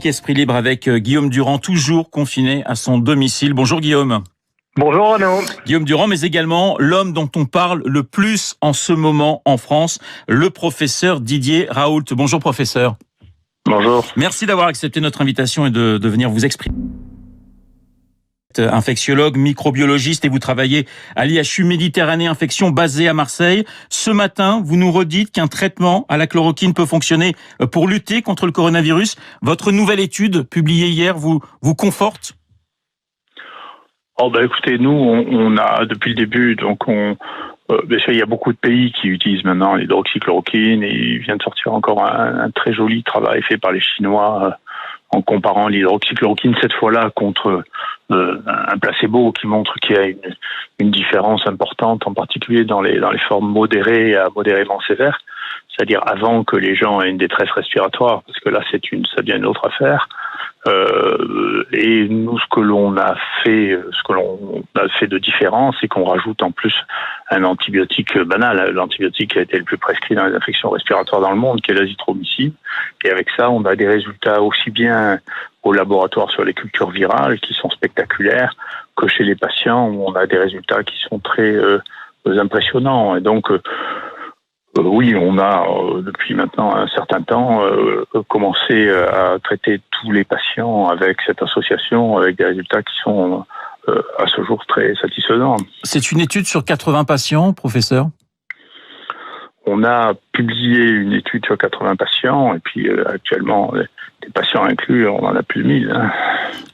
Esprit libre avec Guillaume Durand, toujours confiné à son domicile. Bonjour Guillaume. Bonjour Renaud. Guillaume Durand, mais également l'homme dont on parle le plus en ce moment en France, le professeur Didier Raoult. Bonjour professeur. Bonjour. Merci d'avoir accepté notre invitation et de venir vous exprimer. Infectiologue, microbiologiste et vous travaillez à l'IHU Méditerranée Infection basé à Marseille. Ce matin, vous nous redites qu'un traitement à la chloroquine peut fonctionner pour lutter contre le coronavirus. Votre nouvelle étude publiée hier vous conforte ? Écoutez, nous on a depuis le début bien sûr il y a beaucoup de pays qui utilisent maintenant l'hydroxychloroquine et il vient de sortir encore un très joli travail fait par les Chinois en comparant l'hydroxychloroquine cette fois-là contre un placebo qui montre qu'il y a une différence importante, en particulier dans les formes modérées à modérément sévères, c'est-à-dire avant que les gens aient une détresse respiratoire, parce que là ça devient une autre affaire. Et nous, ce que l'on a fait de différent, c'est qu'on rajoute en plus un antibiotique banal, l'antibiotique qui a été le plus prescrit dans les infections respiratoires dans le monde, qui est l'azithromycine. Et avec ça, on a des résultats aussi bien au laboratoire sur les cultures virales, qui sont spectaculaires, que chez les patients, où on a des résultats qui sont très impressionnants. Et donc, oui, on a depuis maintenant un certain temps commencé à traiter tous les patients avec cette association, avec des résultats qui sont à ce jour très satisfaisants. C'est une étude sur 80 patients, professeur ? On a publié une étude sur 80 patients et puis actuellement, des patients inclus, on en a plus de 1000.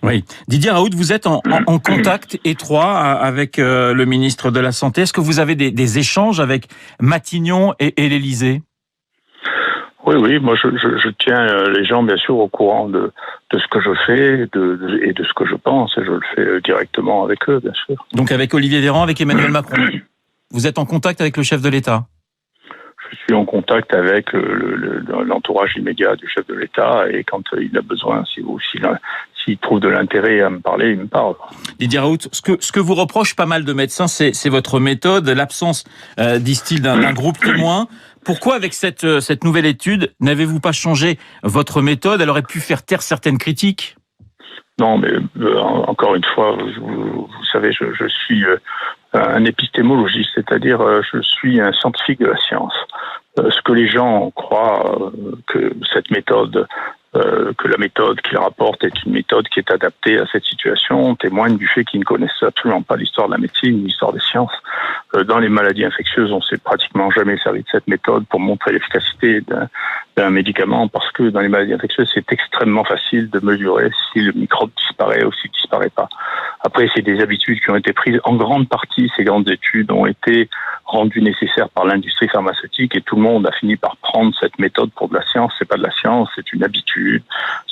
Oui. Didier Raoult, vous êtes en contact étroit avec le ministre de la Santé. Est-ce que vous avez des échanges avec Matignon et l'Élysée ? Oui, moi je tiens les gens bien sûr au courant de ce que je fais et de ce que je pense, et je le fais directement avec eux, bien sûr. Donc avec Olivier Véran, avec Emmanuel Macron, vous êtes en contact avec le chef de l'État ? Je suis en contact avec l'entourage immédiat du chef de l'État, et quand il a besoin, s'il trouve de l'intérêt à me parler, il me parle. Didier Raoult, ce que vous reproche pas mal de médecins, c'est votre méthode, l'absence, disent-ils, d'un groupe témoin. Pourquoi, avec cette nouvelle étude, n'avez-vous pas changé votre méthode ? Elle aurait pu faire taire certaines critiques. Non, mais encore une fois, vous savez, je suis un épistémologiste, c'est-à-dire je suis un scientifique de la science. Ce que les gens croient que cette méthode, que la méthode qu'ils rapportent est une méthode qui est adaptée à cette situation, témoigne du fait qu'ils ne connaissent absolument pas l'histoire de la médecine, l'histoire des sciences. Dans les maladies infectieuses, on s'est pratiquement jamais servi de cette méthode pour montrer l'efficacité d'un médicament, parce que dans les maladies infectieuses, c'est extrêmement facile de mesurer si le microbe disparaît ou s'il disparaît pas. Après, c'est des habitudes qui ont été prises. En grande partie, ces grandes études ont été rendues nécessaires par l'industrie pharmaceutique, et tout le monde a fini par prendre cette méthode pour de la science. C'est pas de la science, c'est une habitude,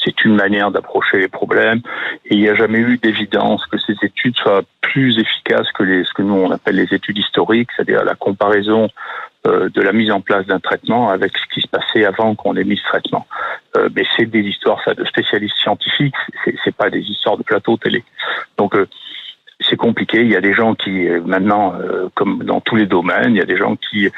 c'est une manière d'approcher les problèmes. Et il n'y a jamais eu d'évidence que ces études soient plus efficaces que ce que nous on appelle les études historiques, c'est-à-dire la comparaison de la mise en place d'un traitement avec ce qui se passait avant qu'on ait mis ce traitement. Mais c'est des histoires de spécialistes scientifiques, c'est pas des histoires de plateau télé. Donc c'est compliqué. Il y a des gens qui maintenant, comme dans tous les domaines, il y a des gens qui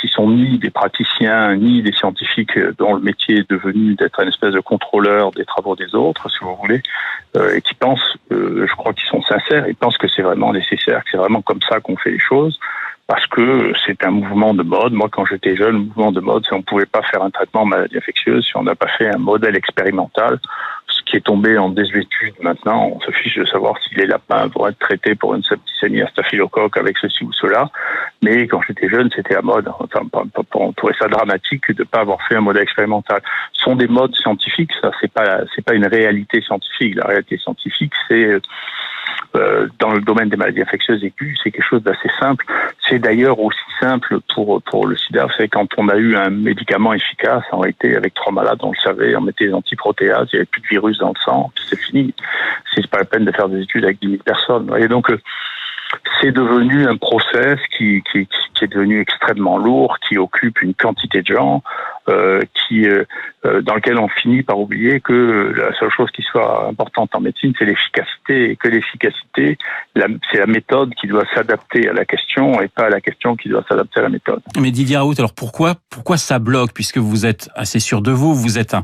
sont ni des praticiens ni des scientifiques dont le métier est devenu d'être une espèce de contrôleur des travaux des autres, si vous voulez, et qui pensent, je crois qu'ils sont sincères, ils pensent que c'est vraiment nécessaire, que c'est vraiment comme ça qu'on fait les choses. Parce que c'est un mouvement de mode. Moi, quand j'étais jeune, le mouvement de mode, c'est qu'on ne pouvait pas faire un traitement de maladie infectieuse si on n'a pas fait un modèle expérimental, ce qui est tombé en désuétude maintenant. On se fiche de savoir si les lapins vont être traités pour une septicémie à staphylocoque avec ceci ou cela. Mais quand j'étais jeune, c'était la mode. Enfin, on trouvait ça dramatique de ne pas avoir fait un modèle expérimental. Ce sont des modes scientifiques, ça, c'est pas une réalité scientifique. La réalité scientifique, c'est dans le domaine des maladies infectieuses aiguës, c'est quelque chose d'assez simple. C'est d'ailleurs aussi simple pour le sida. C'est quand on a eu un médicament efficace, en réalité, avec 3 malades, on le savait, on mettait des antiprotéases, il n'y avait plus de virus dans le sang, c'est fini. C'est pas la peine de faire des études avec 10 000 personnes. Et donc, c'est devenu un process qui est devenu extrêmement lourd, qui occupe une quantité de gens, dans lequel on finit par oublier que la seule chose qui soit importante en médecine, c'est l'efficacité, et que l'efficacité, c'est la méthode qui doit s'adapter à la question et pas à la question qui doit s'adapter à la méthode. Mais Didier Raoult, alors pourquoi ça bloque, puisque vous êtes assez sûr de vous êtes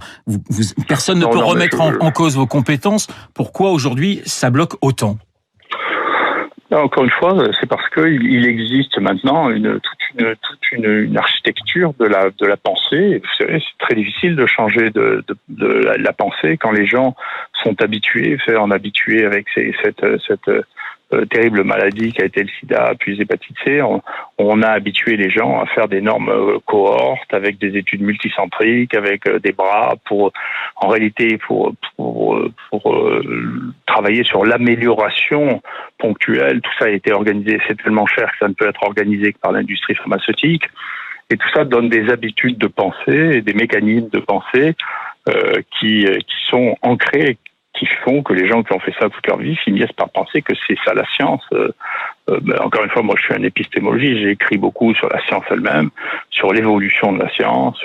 personne ne peut remettre en cause vos compétences. Pourquoi aujourd'hui ça bloque autant? Encore une fois, c'est parce qu'il existe maintenant toute une architecture de la pensée. Vous savez, c'est très difficile de changer de la pensée quand les gens sont habitués, avec cette terrible maladie qui a été le sida, puis l'hépatite C. On a habitué les gens à faire d'énormes cohortes avec des études multicentriques, avec des bras pour travailler sur l'amélioration ponctuelle. Tout ça a été organisé. C'est tellement cher que ça ne peut être organisé que par l'industrie pharmaceutique. Et tout ça donne des habitudes de pensée et des mécanismes de pensée qui sont ancrés, qui font que les gens qui ont fait ça toute leur vie finissent par penser que c'est ça la science. Encore une fois, moi je suis un épistémologiste, j'ai écrit beaucoup sur la science elle-même, sur l'évolution de la science,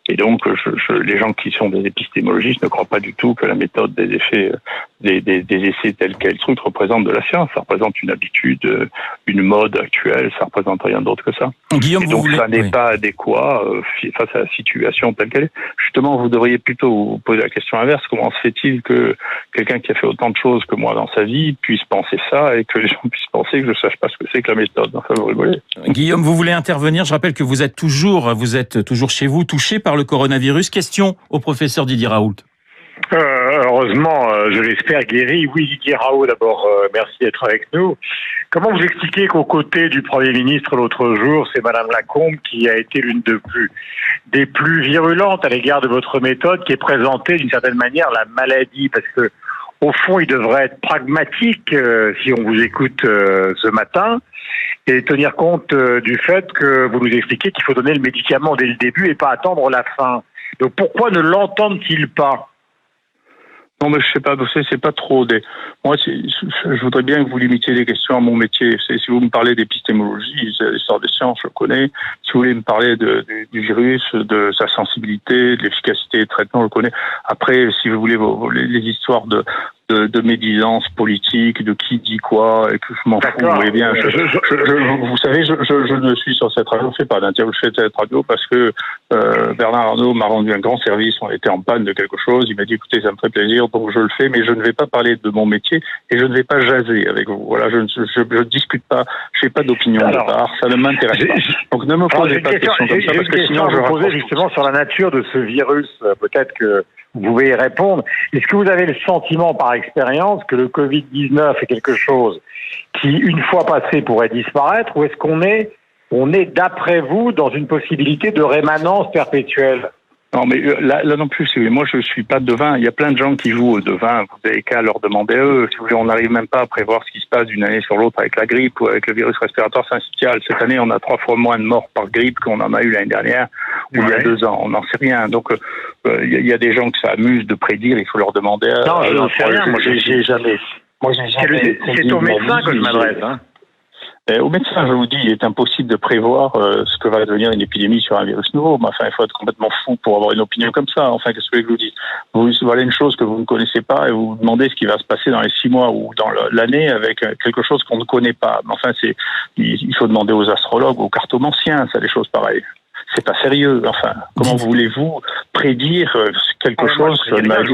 et donc les gens qui sont des épistémologistes ne croient pas du tout que la méthode des effets, des essais tels quels trucs représente de la science. Ça représente une habitude, une mode actuelle, ça représente rien d'autre que ça. Guillaume, et donc ça n'est pas adéquat face à la situation telle qu'elle est. Justement, vous devriez plutôt vous poser la question inverse. Comment se fait-il que quelqu'un qui a fait autant de choses que moi dans sa vie puisse penser ça et que les gens puissent penser que je sache pas ce que c'est que la méthode? Enfin, vous rigolez. Guillaume, vous voulez intervenir? Je rappelle que vous êtes toujours chez vous, touché par le coronavirus. Question au professeur Didier Raoult. Heureusement, je l'espère, guéri. Oui, Didier Raoult, d'abord, merci d'être avec nous. Comment vous expliquez qu'aux côtés du Premier ministre l'autre jour, c'est Madame Lacombe qui a été l'une des plus virulentes à l'égard de votre méthode, qui est présentée d'une certaine manière la maladie, parce que au fond, il devrait être pragmatique si on vous écoute ce matin et tenir compte du fait que vous nous expliquez qu'il faut donner le médicament dès le début et pas attendre la fin. Donc pourquoi ne l'entendent-ils pas? Non, mais je sais pas, c'est pas trop moi, je voudrais bien que vous limitiez les questions à mon métier. Si vous me parlez d'épistémologie, l'histoire des sciences, je connais. Si vous voulez me parler du virus, de sa sensibilité, de l'efficacité des traitements, je connais. Après, si vous voulez les histoires de médisance politique, de qui dit quoi, et que je m'en fous, vous voyez bien. Vous savez, je ne suis sur cette radio, je fais pas d'interview, je fais cette radio parce que Bernard Arnault m'a rendu un grand service, on était en panne de quelque chose, il m'a dit écoutez, ça me ferait plaisir, donc je le fais, mais je ne vais pas parler de mon métier et je ne vais pas jaser avec vous. Voilà, je ne discute pas, je n'ai pas d'opinion de part, ça ne m'intéresse pas. Donc ne me posez pas de questions comme ça, parce que sinon je poser justement sur la nature de ce virus, peut-être que vous pouvez y répondre. Est-ce que vous avez le sentiment, par expérience, que le Covid-19 est quelque chose qui, une fois passé, pourrait disparaître, ou est-ce qu'on est, d'après vous, dans une possibilité de rémanence perpétuelle? Non, mais là non plus, moi je suis pas devin. Il y a plein de gens qui jouent au devin. Vous avez qu'à leur demander à eux. Si vous voulez, on n'arrive même pas à prévoir ce qui se passe d'une année sur l'autre avec la grippe ou avec le virus respiratoire syncytial. Cette année, on a 3 fois moins de morts par grippe qu'on en a eu l'année dernière ou il y a 2 ans. On n'en sait rien. Donc, il y a des gens que ça amuse de prédire. Il faut leur demander à... Non, je n'en sais rien. Moi, j'ai jamais... C'est au médecin que je m'adresse, hein. Au médecin, je vous dis, il est impossible de prévoir ce que va devenir une épidémie sur un virus nouveau. Mais enfin, il faut être complètement fou pour avoir une opinion comme ça. Enfin, qu'est-ce que je vous dis? Vous voilà une chose que vous ne connaissez pas et vous vous demandez ce qui va se passer dans les 6 mois ou dans l'année avec quelque chose qu'on ne connaît pas. Mais enfin, il faut demander aux astrologues, aux cartomanciens, ça, des choses pareilles. C'est pas sérieux. Enfin, comment voulez-vous prédire quelque chose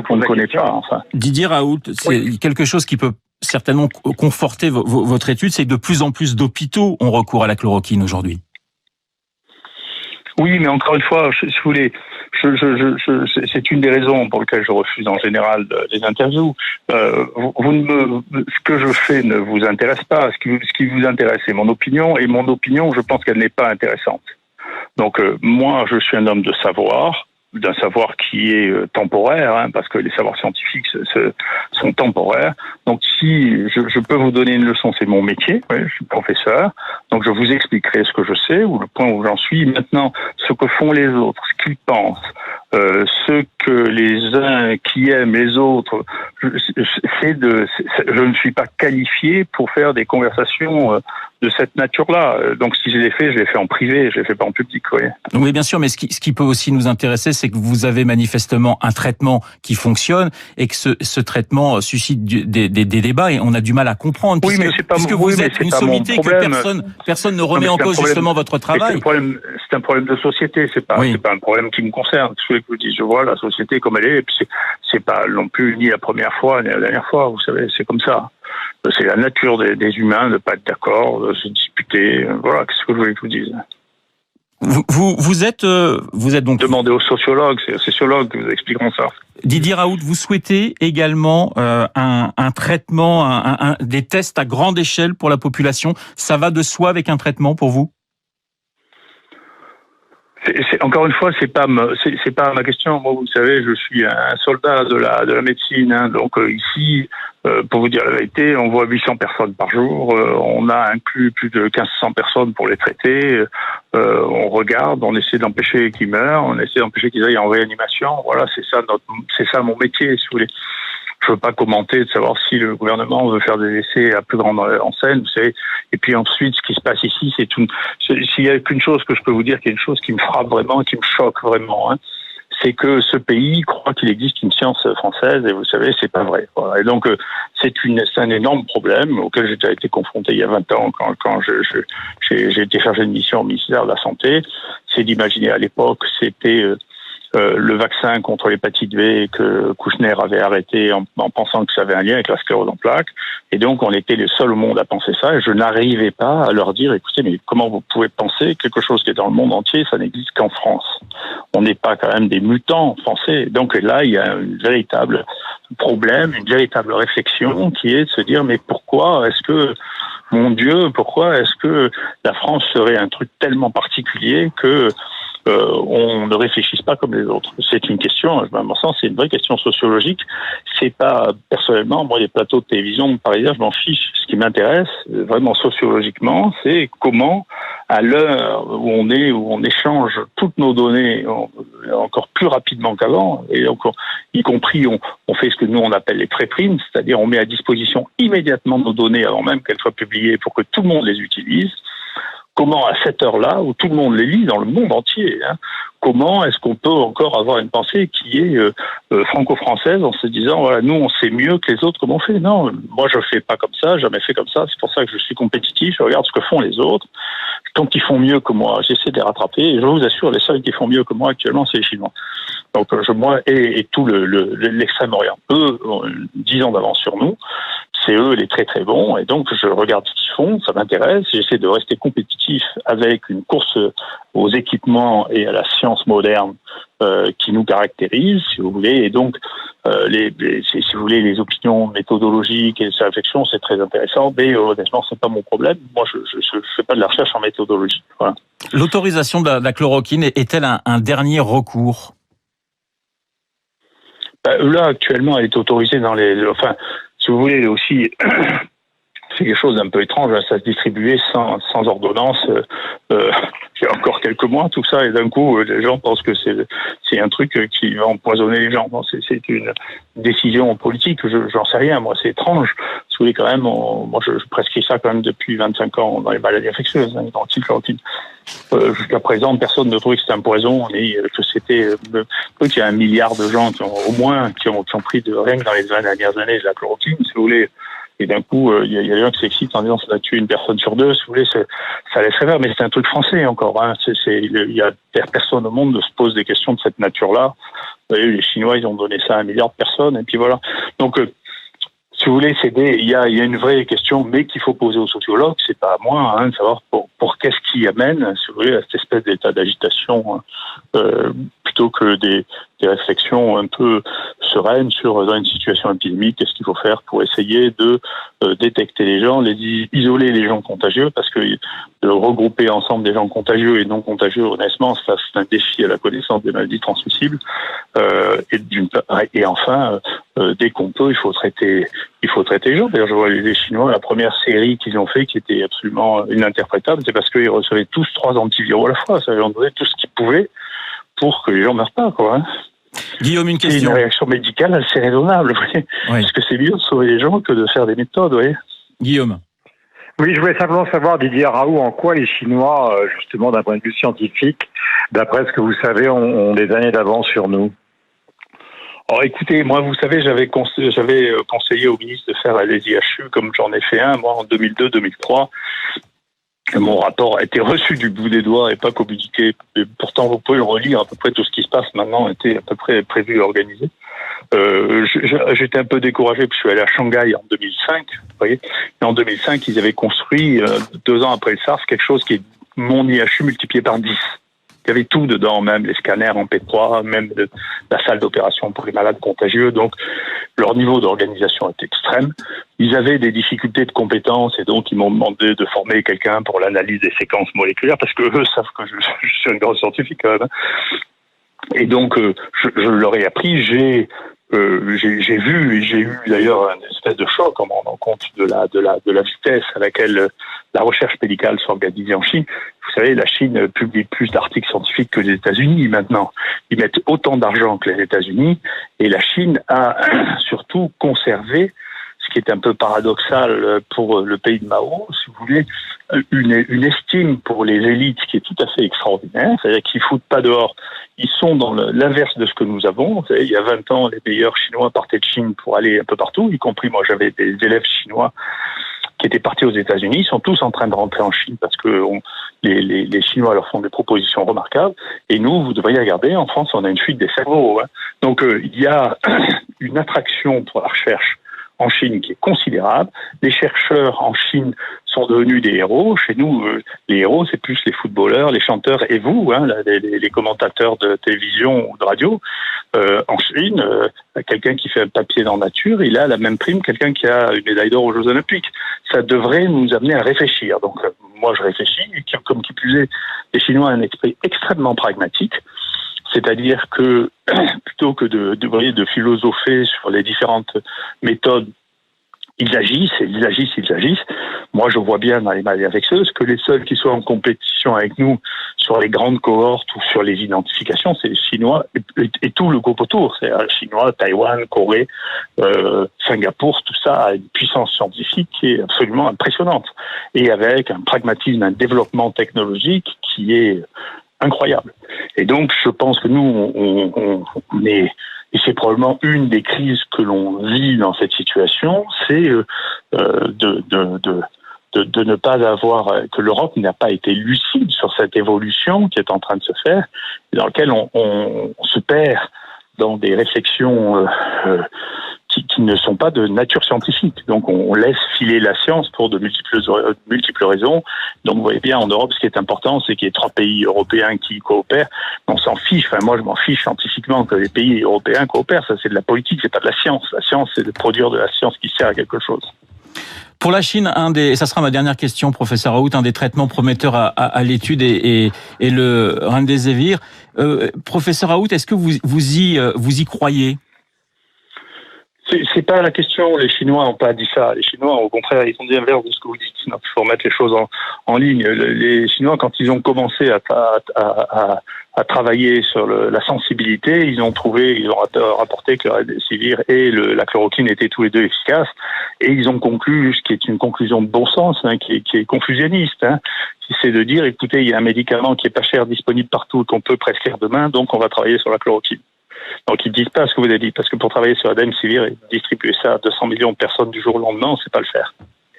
qu'on ne connaît pas? Enfin. Didier Raoult, c'est quelque chose qui peut certainement conforter votre étude, c'est que de plus en plus d'hôpitaux ont recours à la chloroquine aujourd'hui. Oui, mais encore une fois, si vous voulez, c'est une des raisons pour lesquelles je refuse en général les interviews. Ce que je fais ne vous intéresse pas. Ce qui vous intéresse, c'est mon opinion, et mon opinion, je pense qu'elle n'est pas intéressante. Donc, moi, je suis un homme de savoir, d'un savoir qui est temporaire, hein, parce que les savoirs scientifiques sont temporaires. Donc si je peux vous donner une leçon, c'est mon métier, je suis professeur, donc je vous expliquerai ce que je sais, ou le point où j'en suis. Maintenant, ce que font les autres, ce qu'ils pensent, ce que les uns qui aiment les autres, je ne suis pas qualifié pour faire des conversations de cette nature-là. Donc si je l'ai fait en privé, je l'ai fait pas en public. Oui, oui, bien sûr, mais ce qui peut aussi nous intéresser, c'est que vous avez manifestement un traitement qui fonctionne et que ce traitement suscite des débats et on a du mal à comprendre. Oui, mais c'est pas puisque vous êtes une sommité que personne ne remet en cause justement votre travail. C'est un problème de société, c'est pas un problème qui me concerne. Je vous dis, je vois la société comme elle est, et puis c'est pas non plus ni la première fois ni la dernière fois. Vous savez, c'est comme ça. C'est la nature des humains de pas être d'accord, de se disputer. Voilà, qu'est-ce que je voulais que je vous dise. Vous êtes donc... Demandez aux sociologues, c'est aux sociologues qui vous expliqueront ça. Didier Raoult, vous souhaitez également un traitement, des tests à grande échelle pour la population. Ça va de soi avec un traitement pour vous ? Encore une fois, c'est pas ma question. Moi, vous savez, je suis un soldat de la médecine, hein, donc ici, pour vous dire la vérité, on voit 800 personnes par jour. On a inclus plus de 1500 personnes pour les traiter. On regarde, on essaie d'empêcher qu'ils meurent, on essaie d'empêcher qu'ils aillent en réanimation. Voilà, c'est ça mon métier, si vous voulez. Je veux pas commenter de savoir si le gouvernement veut faire des essais à plus grande enseigne, vous savez. Et puis ensuite, ce qui se passe ici, s'il y a qu'une chose que je peux vous dire, qui est une chose qui me frappe vraiment, qui me choque vraiment, hein, c'est que ce pays croit qu'il existe une science française, et vous savez, c'est pas vrai. Voilà. Et donc, c'est un énorme problème auquel j'ai déjà été confronté il y a 20 ans quand j'ai été chargé de mission au ministère de la Santé. C'est d'imaginer à l'époque, c'était le vaccin contre l'hépatite B que Kouchner avait arrêté en pensant que ça avait un lien avec la sclérose en plaques. Et donc, on était les seuls au monde à penser ça. Et je n'arrivais pas à leur dire, écoutez, mais comment vous pouvez penser quelque chose qui est dans le monde entier, ça n'existe qu'en France. On n'est pas quand même des mutants français. Donc là, il y a un véritable problème, une véritable réflexion qui est de se dire, mais pourquoi est-ce que, mon Dieu, pourquoi est-ce que la France serait un truc tellement particulier que on ne réfléchisse pas comme les autres. C'est une question, à mon sens, c'est une vraie question sociologique. C'est pas, personnellement, moi, les plateaux de télévision, par exemple, je m'en fiche. Ce qui m'intéresse, vraiment sociologiquement, c'est comment, à l'heure où on échange toutes nos données encore plus rapidement qu'avant, et donc, y compris, on fait ce que nous, on appelle les préprints, c'est-à-dire on met à disposition immédiatement nos données avant même qu'elles soient publiées pour que tout le monde les utilise. Comment, à cette heure-là, où tout le monde les lit dans le monde entier, hein, comment est-ce qu'on peut encore avoir une pensée qui est franco-française en se disant, voilà, nous, on sait mieux que les autres comment on fait. Non, moi, je fais pas comme ça, jamais fait comme ça. C'est pour ça que je suis compétitif, je regarde ce que font les autres. Quand ils font mieux que moi, j'essaie de les rattraper. Et je vous assure, les seuls qui font mieux que moi actuellement, c'est les Chinois. Donc, moi, et tout l'extrême-orient. Eux ont 10 ans d'avance sur nous. C'est eux les très très bons, et donc je regarde ce qu'ils font, ça m'intéresse, j'essaie de rester compétitif avec une course aux équipements et à la science moderne qui nous caractérise, si vous voulez, et donc si vous voulez, les opinions méthodologiques et les réflexions, c'est très intéressant, mais honnêtement, c'est pas mon problème. Moi, je fais pas de la recherche en méthodologie. Voilà. L'autorisation de la chloroquine est-elle un dernier recours ? Là, actuellement, elle est autorisée dans si vous voulez aussi, c'est quelque chose d'un peu étrange, ça se distribuait sans ordonnance. Il y a encore quelques mois, tout ça, et d'un coup, les gens pensent que c'est un truc qui va empoisonner les gens. Bon, c'est une décision politique, j'en sais rien, moi, c'est étrange. Si vous voulez, quand même, moi, je prescris ça quand même depuis 25 ans dans les maladies infectieuses, hein, dans le chloroquine. Jusqu'à présent, personne ne trouvait que c'était un poison, et que c'était... il y a 1 milliard de gens qui ont pris rien que dans les 20 dernières années de la chloroquine, si vous voulez. Et d'un coup, il y a des gens qui s'excitent en disant ça va tuer une personne sur 2, si vous voulez, ça laisserait faire, mais c'est un truc français encore. Hein. Il y a personne au monde qui se pose des questions de cette nature-là. Vous voyez, les Chinois, ils ont donné ça à 1 milliard de personnes, et puis voilà. Donc, si vous voulez, il y a une vraie question, mais qu'il faut poser aux sociologues, c'est pas à moi, hein, de savoir pour qu'est-ce qui amène, si vous voulez, à cette espèce d'état d'agitation, plutôt que des réflexions un peu sereines dans une situation épidémique, qu'est-ce qu'il faut faire pour essayer de détecter les gens, isoler les gens contagieux, parce que de regrouper ensemble des gens contagieux et non contagieux, honnêtement, ça c'est un défi à la connaissance des maladies transmissibles. Et enfin, dès qu'on peut, il faut traiter les gens. D'ailleurs, je vois les Chinois, la première série qu'ils ont fait, qui était absolument ininterprétable, c'est parce qu'ils recevaient tous 3 antiviraux à la fois. Ça veut dire tout ce qu'ils pouvaient pour que les gens meurent pas, quoi. Hein. Guillaume, une C'est question. une réaction médicale assez raisonnable, vous voyez. Oui. Parce que c'est mieux de sauver les gens que de faire des méthodes, vous voyez. Guillaume. Oui, je voulais simplement savoir, Didier Raoult, en quoi les Chinois, justement d'un point de vue scientifique, d'après ce que vous savez, ont des années d'avance sur nous. Alors écoutez, moi vous savez, j'avais conseillé au ministre de faire les IHU comme j'en ai fait un, moi en 2002-2003. Mon rapport a été reçu du bout des doigts et pas communiqué. Et pourtant, vous pouvez le relire, à peu près tout ce qui se passe maintenant était à peu près prévu et organisé. J'étais un peu découragé parce que je suis allé à Shanghai en 2005, vous voyez. Et en 2005, ils avaient construit, 2 ans après le SARS, quelque chose qui est mon IHU multiplié par 10. Il y avait tout dedans, même les scanners en P3, même la salle d'opération pour les malades contagieux. Donc, leur niveau d'organisation est extrême. Ils avaient des difficultés de compétences et donc ils m'ont demandé de former quelqu'un pour l'analyse des séquences moléculaires parce que eux savent que je suis un grand scientifique quand même. Et donc, je leur ai appris, j'ai vu, et j'ai eu d'ailleurs une espèce de choc en me rendant compte de la vitesse à laquelle la recherche médicale s'organisait en Chine. Vous savez, la Chine publie plus d'articles scientifiques que les États-Unis maintenant. Ils mettent autant d'argent que les États-Unis et la Chine a surtout conservé, ce qui est un peu paradoxal pour le pays de Mao, si vous voulez, une estime pour les élites qui est tout à fait extraordinaire, c'est-à-dire qu'ils ne foutent pas dehors. Ils sont dans l'inverse de ce que nous avons. Vous savez, il y a 20 ans, les meilleurs Chinois partaient de Chine pour aller un peu partout, y compris moi, j'avais des élèves chinois qui étaient partis aux États-Unis. Ils sont tous en train de rentrer en Chine parce que les Chinois leur font des propositions remarquables. Et nous, vous devriez regarder, en France, on a une fuite des cerveaux. Hein. Donc, il y a une attraction pour la recherche en Chine qui est considérable. Les chercheurs en Chine sont devenus des héros. Chez nous, les héros, c'est plus les footballeurs, les chanteurs et vous, hein, les commentateurs de télévision ou de radio. En Chine, quelqu'un qui fait un papier dans Nature, il a la même prime que quelqu'un qui a une médaille d'or aux Jeux Olympiques. Ça devrait nous amener à réfléchir. Donc, moi, je réfléchis. Comme qui plus est, les Chinois ont un esprit extrêmement pragmatique. C'est-à-dire que plutôt que de philosopher sur les différentes méthodes, ils agissent. Moi, je vois bien dans les maladies infectieuses que les seuls qui soient en compétition avec nous sur les grandes cohortes ou sur les identifications, c'est les Chinois et tout le groupe autour. C'est les Chinois, Taïwan, Corée, Singapour, tout ça a une puissance scientifique qui est absolument impressionnante. Et avec un pragmatisme, un développement technologique qui est incroyable. Et donc, je pense que nous, on est, et c'est probablement une des crises que l'on vit dans cette situation, c'est de ne pas avoir, que l'Europe n'a pas été lucide sur cette évolution qui est en train de se faire, dans laquelle on se perd dans des réflexions qui ne sont pas de nature scientifique. Donc on laisse filer la science pour de multiples raisons. Donc vous voyez bien, en Europe, ce qui est important, c'est qu'il y ait 3 pays européens qui coopèrent. On s'en fiche, enfin moi je m'en fiche scientifiquement que les pays européens coopèrent. Ça c'est de la politique, c'est pas de la science. La science, c'est de produire de la science qui sert à quelque chose. Pour la Chine, et ça sera ma dernière question, professeur Raoult, un des traitements prometteurs à l'étude est le Remdesivir. Professeur Raoult, est-ce que vous y croyez ? C'est pas la question. Les Chinois n'ont pas dit ça. Les Chinois, au contraire, ils ont dit l'inverse de ce que vous dites. Donc, il faut remettre les choses en ligne. Les Chinois, quand ils ont commencé à travailler sur la sensibilité, ils ont rapporté que le Remdesivir et la chloroquine étaient tous les deux efficaces, et ils ont conclu, ce qui est une conclusion de bon sens, hein, qui est confusionniste, hein, c'est de dire, écoutez, il y a un médicament qui est pas cher, disponible partout, qu'on peut prescrire demain, donc on va travailler sur la chloroquine. Donc ils disent pas ce que vous avez dit, parce que pour travailler sur la Remdesivir et distribuer ça à 200 millions de personnes du jour au lendemain, on sait pas le faire.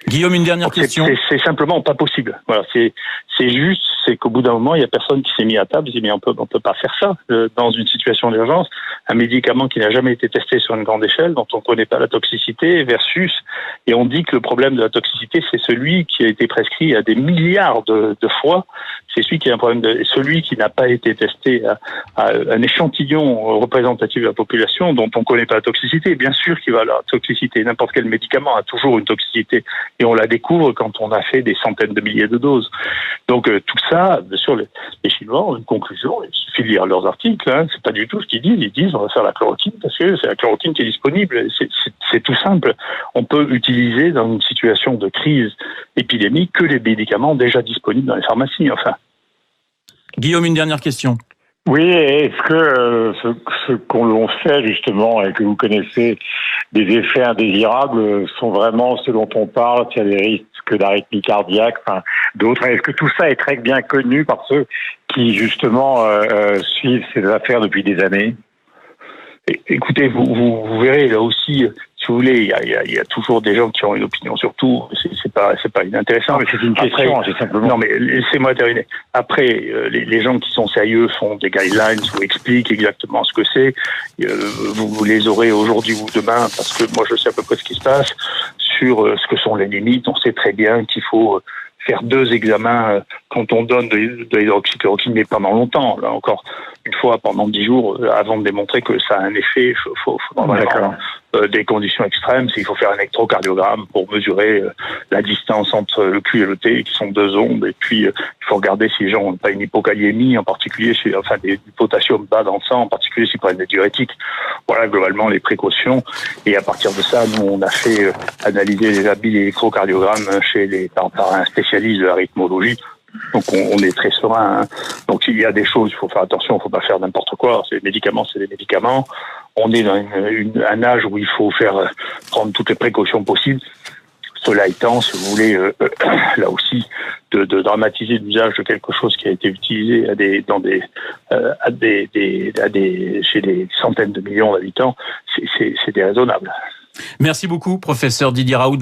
Guillaume, une dernière question. C'est simplement pas possible. Voilà, c'est juste, c'est qu'au bout d'un moment, il y a personne qui s'est mis à table, dit mais on peut pas faire ça dans une situation d'urgence. Un médicament qui n'a jamais été testé sur une grande échelle, dont on connaît pas la toxicité, versus, et on dit que le problème de la toxicité, c'est celui qui a été prescrit à des milliards de fois. C'est celui qui a un problème celui qui n'a pas été testé à un échantillon représentatif de la population, dont on connaît pas la toxicité. Bien sûr qu'il va avoir la toxicité. N'importe quel médicament a toujours une toxicité. Et on la découvre quand on a fait des centaines de milliers de doses. Donc tout ça, bien sûr, les Chinois ont une conclusion. Il suffit de lire leurs articles. Hein, c'est pas du tout ce qu'ils disent. Ils disent on va faire la chloroquine parce que c'est la chloroquine qui est disponible. C'est tout simple. On peut utiliser dans une situation de crise épidémique que les médicaments déjà disponibles dans les pharmacies. Enfin. Guillaume, une dernière question. Oui, est-ce que ce qu'on l'on fait justement et que vous connaissez des effets indésirables sont vraiment ce dont on parle, s'il y a des risques d'arythmie cardiaque, enfin, d'autres? Est-ce que tout ça est très bien connu par ceux qui justement suivent ces affaires depuis des années? Écoutez, vous verrez là aussi, si vous voulez, il y a toujours des gens qui ont une opinion sur tout. C'est pas inintéressant. Non, mais c'est une question, c'est simplement. Non, mais laissez-moi terminer. Après, les gens qui sont sérieux font des guidelines ou expliquent exactement ce que c'est. Vous les aurez aujourd'hui ou demain, parce que moi je sais à peu près ce qui se passe sur ce que sont les limites. On sait très bien qu'il faut faire 2 examens quand on donne de l'hydroxychloroquine, mais pendant longtemps. Là encore, une fois pendant 10 jours, avant de démontrer que ça a un effet, il faut vraiment des conditions extrêmes. Il faut faire un électrocardiogramme pour mesurer la distance entre le Q et le T, qui sont 2 ondes. Et puis, il faut regarder si les gens n'ont pas une hypokaliémie, en particulier, du potassium bas dans le sang, en particulier s'ils prennent des diurétiques. Voilà, globalement, les précautions. Et à partir de ça, nous, on a fait analyser les habits d'électrocardiogramme par un spécialiste de la rythmologie. Donc on est très serein. Hein. Donc il y a des choses, il faut faire attention, il ne faut pas faire n'importe quoi. C'est des médicaments. On est dans un âge où il faut prendre toutes les précautions possibles. Cela étant, si vous voulez, là aussi, de dramatiser l'usage de quelque chose qui a été utilisé chez des centaines de millions d'habitants, c'est déraisonnable. Merci beaucoup, professeur Didier Raoult.